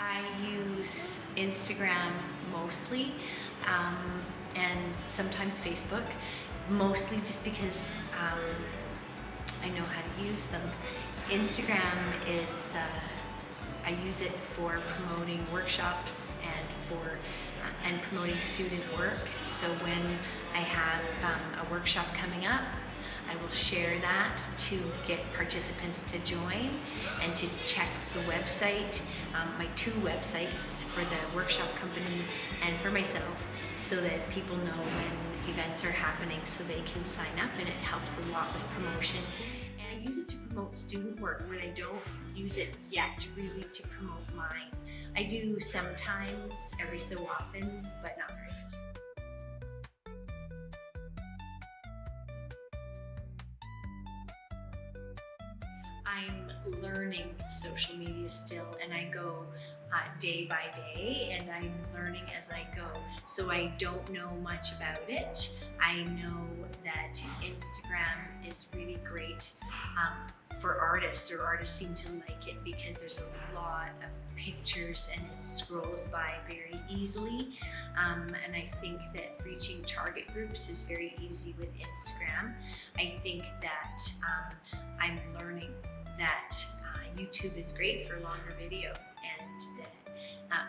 I use Instagram mostly, um, and sometimes Facebook, mostly just because I know how to use them. Instagram is, I use it for promoting workshops and and promoting student work. So when I have a workshop coming up, I will share that to get participants to join and to check the website, my two websites for the workshop company and for myself, so that people know when events are happening so they can sign up, and it helps a lot with promotion. And I use it to promote student work, but I don't use it yet really to promote mine. I do sometimes, every so often, but not very much. I'm learning social media still, and I go day by day, and I'm learning as I go. So I don't know much about it. I know that Instagram is really great for artists, or artists seem to like it because there's a lot of pictures and it scrolls by very easily. And I think that reaching target groups is very easy with Instagram. I think that I'm learning that YouTube is great for longer video, and that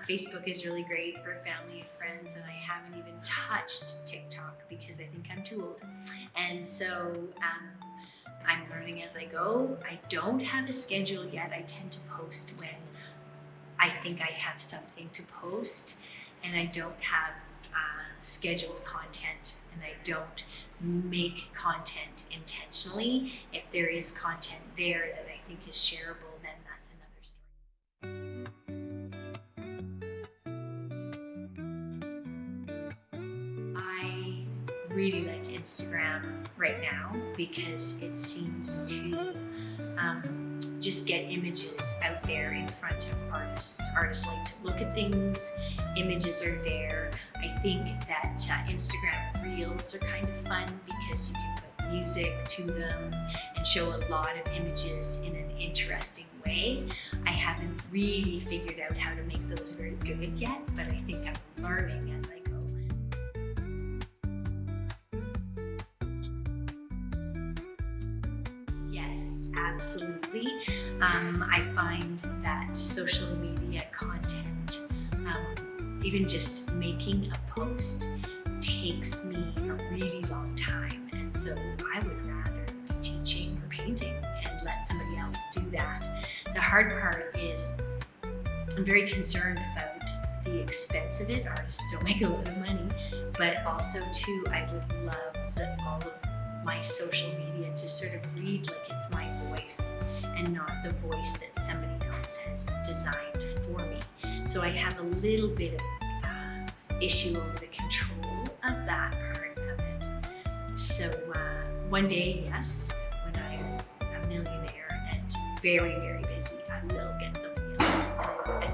Facebook is really great for family and friends, and I haven't even touched TikTok because I think I'm too old. And so I'm learning as I go. I don't have a schedule yet. I tend to post when I think I have something to post, and I don't have scheduled content, and I don't make content intentionally. If there is content there that I think is shareable, then that's another story. I really like Instagram right now because it seems to just get images out there in front of artists. Artists like to look at things, images are there. I think that Instagram Reels are kind of fun because you can put music to them and show a lot of images in an interesting way. I haven't really figured out how to make those very good yet, but I think I'm learning as I go. Yes, absolutely. I find that social media content, even just making a post, takes me a really long time. And so I would rather be teaching or painting and let somebody else do that. The hard part is I'm very concerned about the expense of it. Artists don't make a lot of money, but also too, I would love that all of my social media to sort of read like it's my voice and not the voice that somebody else has designed for me. So I have a little bit of issue over the control of that part of it. So one day, yes, when I'm a millionaire and very, very busy, I will get somebody else